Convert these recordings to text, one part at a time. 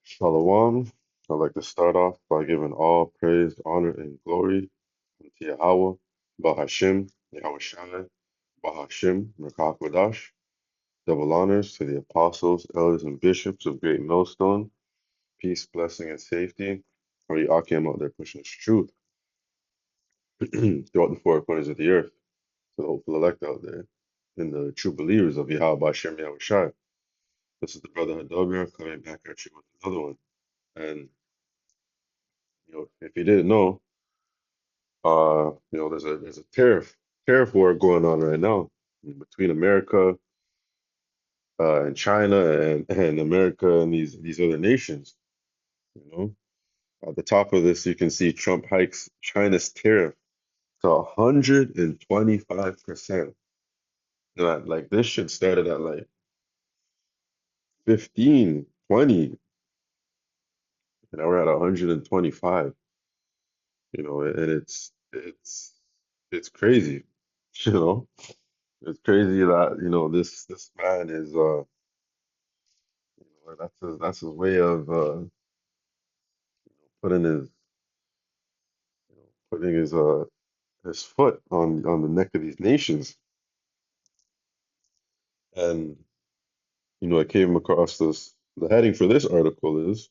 Shalom. I'd like to start off by giving all praise, honor, and glory unto Yahweh, Bahashim, Yahweh Shai, Bahashim, Merkakwadash. Double honors to the apostles, elders, and bishops of Great Millstone. Peace, blessing, and safety. For the Akim out there pushing this truth throughout the four corners of the earth. To the hopeful elect out there and the true believers of Yahweh Bahashim, Yahweh Shai. This is the brother Hadobia coming back at you with another one. And if you didn't know, there's a tariff war going on right now between America and China and America and these other nations. You know, at the top of this, you can see Trump hikes China's tariff to 125%. Like this shit started at like 15, 20, and now we're at 125. And it's crazy. You know, it's crazy that this man is that's his way of putting his foot on the neck of these nations. And I came across this. The heading for this article is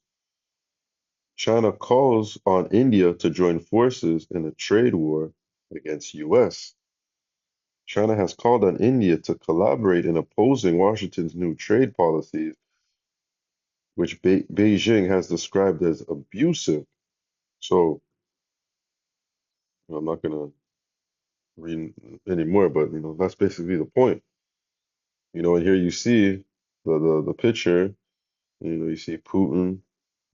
China calls on India to join forces in a trade war against US. China has called on India to collaborate in opposing Washington's new trade policies, which Beijing has described as abusive. So I'm not going to read anymore, but that's basically the point. And here you see the picture. You see Putin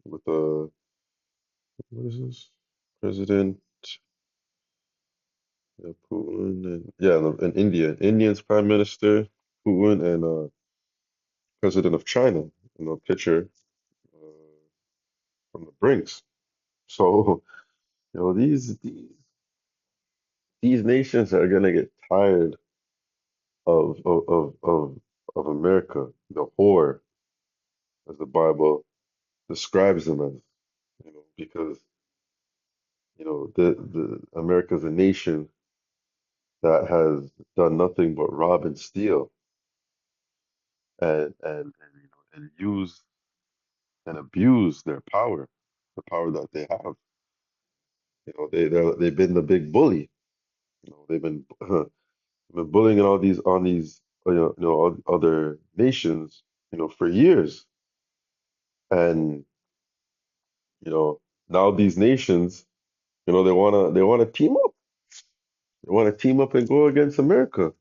with the what is this? President Putin and yeah, and India's Prime Minister Putin and President of China. Picture uh, from the brinks. So these nations are gonna get tired of of of of, of America, the whore, as the Bible describes them as. Because the America's a nation that has done nothing but rob and steal and use and abuse their power, the power that they have. They've been the big bully. They've been been bullying on these other nations for years. And you know now these nations they wanna team up. They want to team up and go against America.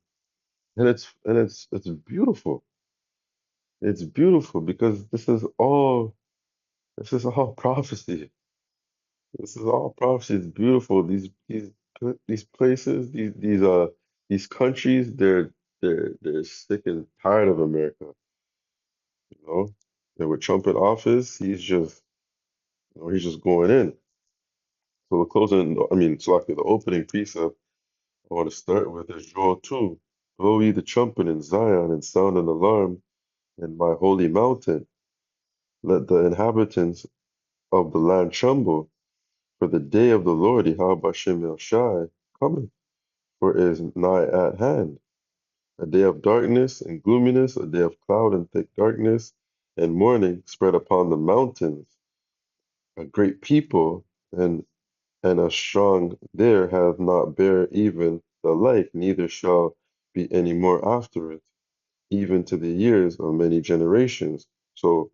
And it's beautiful. It's beautiful because this is all prophecy. This is all prophecy. It's beautiful. These places, these countries, they're sick and tired of America, you know. And with Trump in office, he's just going in. So the opening precept I want to start with is Joel 2. Blow ye the trumpet in Zion and sound an alarm in my holy mountain. Let the inhabitants of the land tremble, for the day of the Lord Yahweh Bashem Yahushai cometh, for it is nigh at hand. A day of darkness and gloominess, a day of cloud and thick darkness, and mourning spread upon the mountains. A great people and a strong there have not bare even the like, neither shall be any more after it, even to the years of many generations. So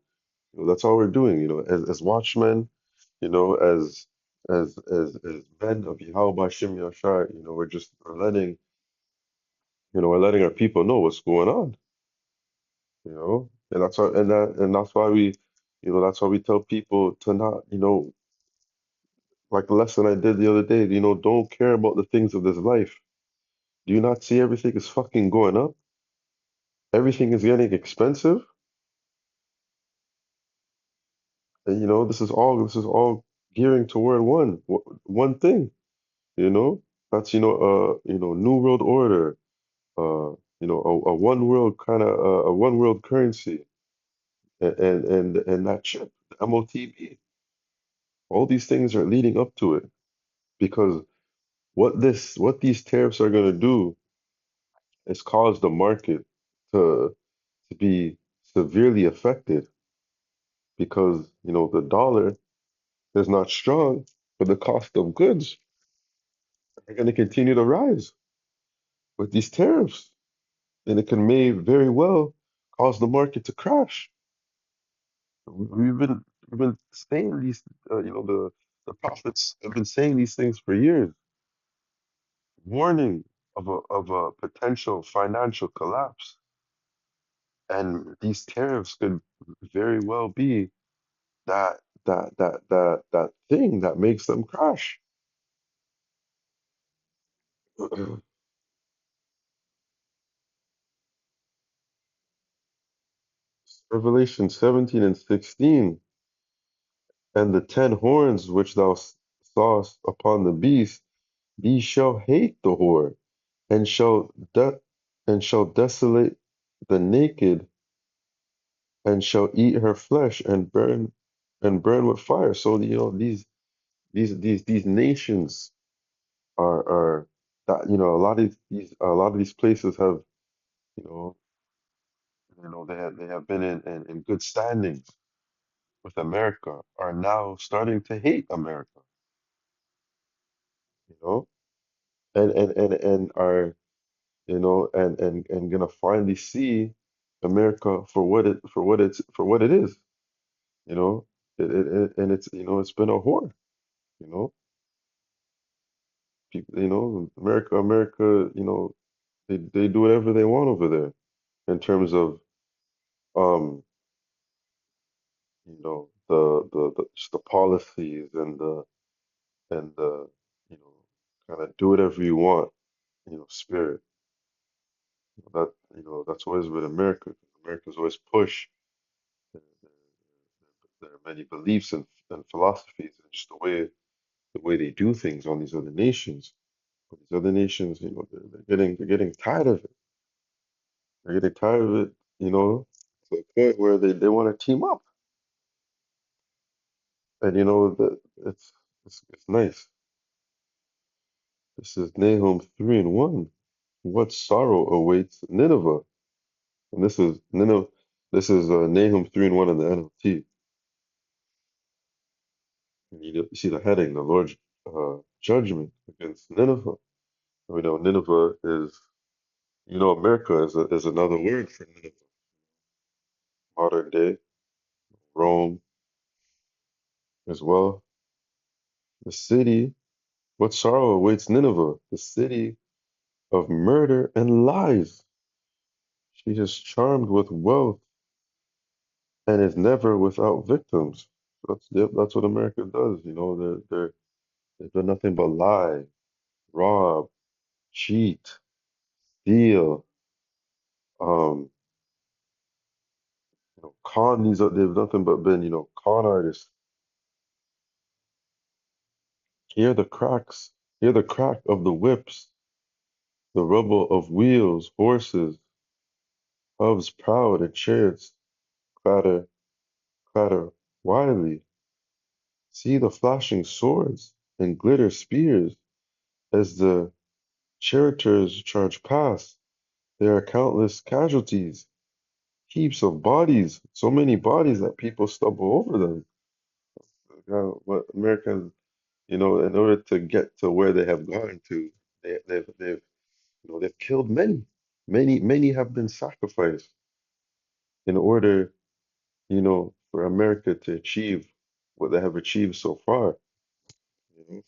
that's all we're doing, as watchmen, as men of Yahweh Bashem Yashar, we're letting our people know what's going on, and that's why we tell people to not, like the lesson I did the other day, don't care about the things of this life. Do you not see everything is fucking going up? Everything is getting expensive, and this is all gearing toward one thing, you know. That's New World Order, a one world kind of a one world currency, and that chip. the MOTB. All these things are leading up to it because what these tariffs are going to do is cause the market to to be severely affected because the dollar is not strong, but the cost of goods are going to continue to rise with these tariffs, and it can may very well cause the market to crash. We've been saying these, the prophets have been saying these things for years, warning of a potential financial collapse, and these tariffs could very well be that thing that makes them crash. Revelation 17 and 16, and the 10 horns which thou sawest upon the beast, these shall hate the whore, and shall desolate the naked, and shall eat her flesh, and burn with fire. So these nations are that a lot of these places have you know they have been in good standings with America, are now starting to hate America, you know, and are and gonna finally see America for what it is, you know. And it's been a whore, you know. People, America, they do whatever they want over there in terms of um just the policies and the kind of do whatever you want, spirit. That's always been America. America's always push their many beliefs and philosophies and just the way they do things on these other nations. But these other nations, they're getting tired of it. They're getting tired of it, to the point where they want to team up. And it's nice. This is Nahum 3:1. What sorrow awaits Nineveh? And this is Nineveh. This is Nahum 3:1 in the NLT. And you see the heading, the Lord's judgment against Nineveh. And we know Nineveh is, America is another word for Nineveh. Modern day Rome as well. The city. What sorrow awaits Nineveh? The city of murder and lies. She is charmed with wealth and is never without victims. That's what America does. They've done nothing but lie, rob, cheat, steal, um, con. They've nothing but been, con artists. Hear the cracks, hear the crack of the whips, the rumble of wheels, horses, hooves proud, and chariots clatter, clatter wildly. See the flashing swords and glitter spears as the charioteers charge past. There are countless casualties, heaps of bodies, so many bodies that people stumble over them. What Americans, in order to get to where they have gone to, they've killed many, many, many have been sacrificed in order, for America to achieve what they have achieved so far.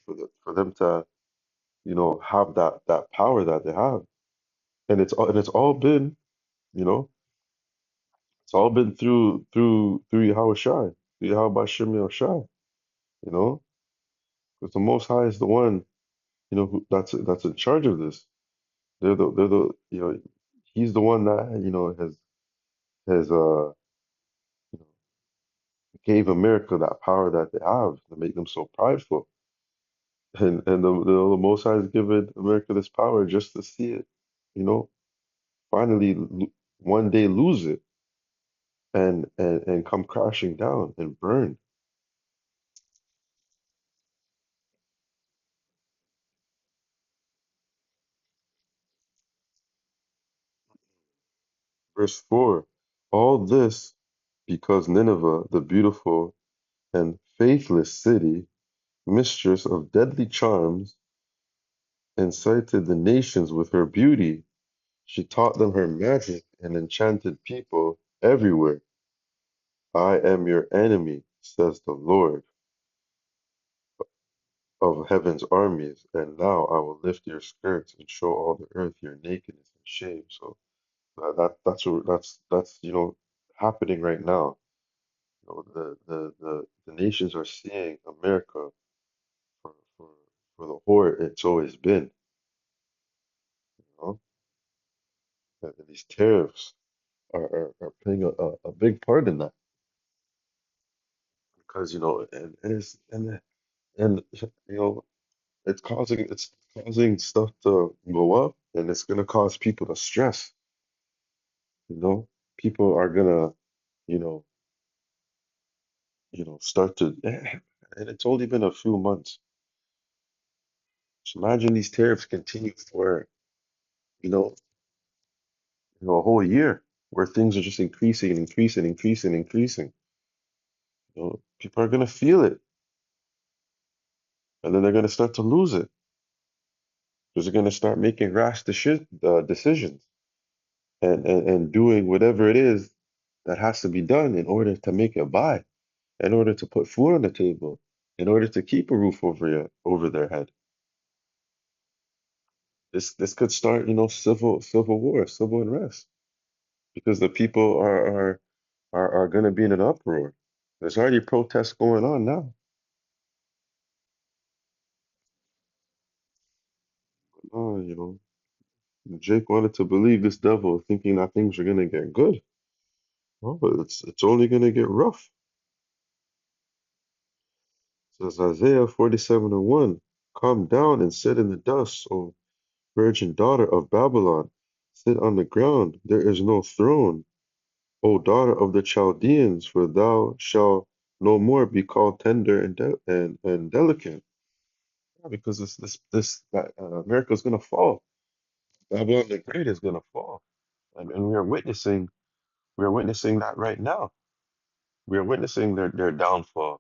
For them to, have that power that they have, and it's all been, you know, it's all been through Yahweh Shai, through Yahweh Bashem Yahushai, you know, because the Most High is the one, that's in charge of this. They're the he's the one that has you know, gave America that power that they have to make them so prideful, and the Most High has given America this power just to see it, you know, finally one day lose it. and come crashing down and burn. Verse 4, all this because Nineveh, the beautiful and faithless city, mistress of deadly charms, incited the nations with her beauty. She taught them her magic and enchanted people everywhere. I am your enemy, says the Lord of heaven's armies, and now I will lift your skirts and show all the earth your nakedness and shame. So that's happening right now. You know, the nations are seeing America for for for the horror it's always been, you know, and these tariffs are playing a big part in that because and you know it's causing stuff to go up and it's gonna cause people to stress, you know. People are gonna, you know, start to and it's only been a few months. So imagine these tariffs continue for, you know, a whole year where things are just increasing and increasing, increasing, increasing. You know, people are gonna feel it and then they're gonna start to lose it because they're gonna start making rash decisions and doing whatever it is that has to be done in order to make it by, in order to put food on the table, in order to keep a roof over their head. This could start, civil war, civil unrest, because the people are going to be in an uproar. There's already protests going on now. Oh, Jake wanted to believe this devil, thinking that things are going to get good. Oh, but it's only going to get rough. Says Isaiah 47:1, come down and sit in the dust, O virgin daughter of Babylon. Sit on the ground, there is no throne, O daughter of the Chaldeans, for thou shalt no more be called tender and delicate. Yeah, because America is gonna fall. Babylon the Great is gonna fall, and we are witnessing that right now. We are witnessing their downfall,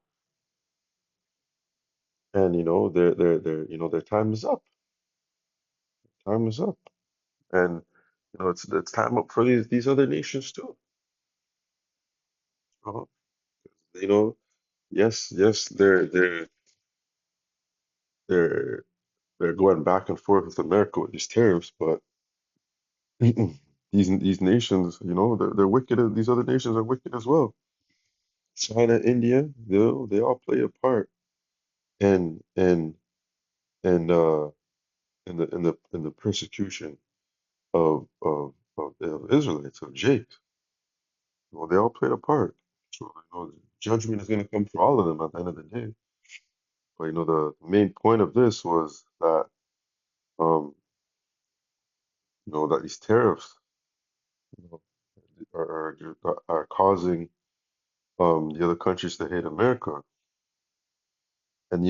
and their time is up. Time is up, and it's time up for these other nations too. Uh, you know, yes, they're they're going back and forth with America with these tariffs, but these nations, they're wicked. These other nations are wicked as well. China, India, they all play a part in and in the persecution of Israelites, of Jake. Well, they all played a part. So judgment is going to come for all of them at the end of the day. But the main point of this was that um that these tariffs you know, are causing the other countries to hate America. And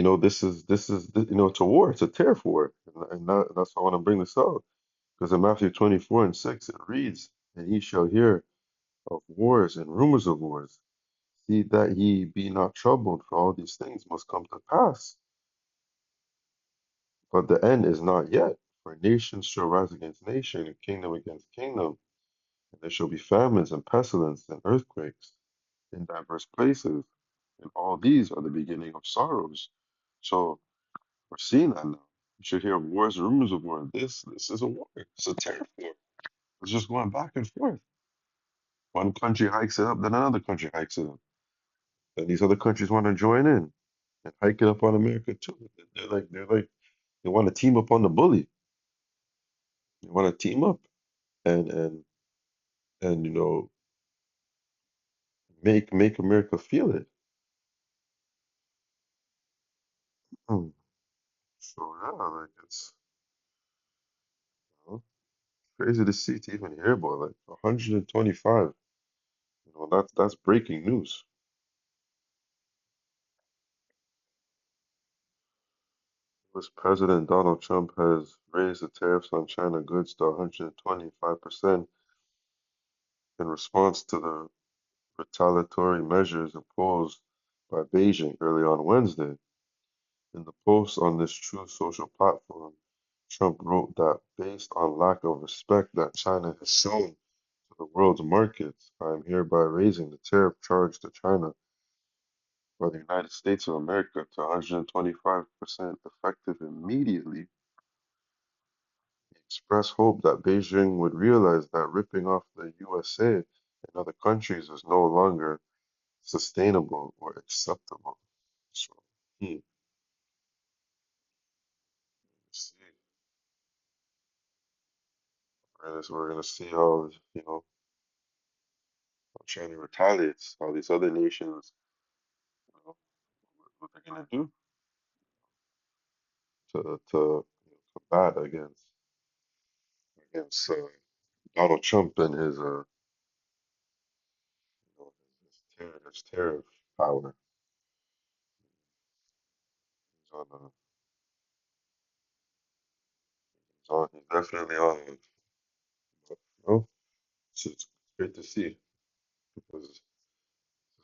it's a war, it's a tariff war, and that's why I want to bring this out because in Matthew 24:6 it reads, "And ye shall hear of wars and rumors of wars. See that ye be not troubled, for all these things must come to pass, but the end is not yet. For nation shall rise against nation, and kingdom against kingdom, and there shall be famines and pestilence and earthquakes in diverse places, and all these are the beginning of sorrows." So we're seeing that now. You should hear of wars, rumors of war. This is a war. It's a tariff war. It's just going back and forth. One country hikes it up, then another country hikes it up. And these other countries want to join in and hike it up on America too. They're like they want to team up on the bully. They want to team up and and and make America feel it. Hmm. So yeah, like it's you know, crazy to see to even hear about like 125. That's breaking news. US President Donald Trump has raised the tariffs on China goods to 125% in response to the retaliatory measures imposed by Beijing early on Wednesday. In the post on this True Social platform, Trump wrote that based on lack of respect that China has shown to the world's markets, I am hereby raising the tariff charge to China by the United States of America to 125% effective immediately. He expressed hope that Beijing would realize that ripping off the USA and other countries is no longer sustainable or acceptable. So, hmm, see, we're gonna see how how China retaliates, how these other nations, what they're gonna do to combat against Donald Trump and his tariff power. He's on he's definitely on no, it's great to see because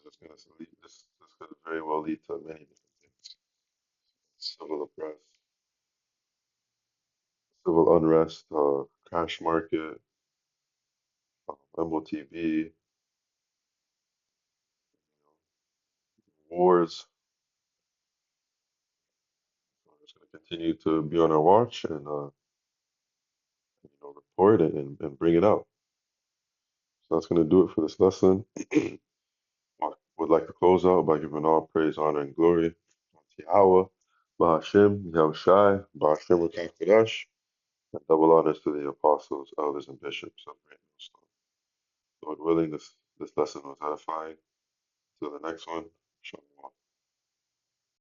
this could very well lead to many different things. Civil unrest, civil unrest, crash market, MOTB, wars. So we're just going to continue to be on our watch and report it and bring it out. So that's going to do it for this lesson. I would like to close out by giving all praise, honor, and glory to Yahweh, Bahashem, Yahushai, Bahashem Kodash, and double honors to the apostles, elders, and bishops of Great Millstone. Lord willing, this lesson was edifying. Till the next one, Shalom.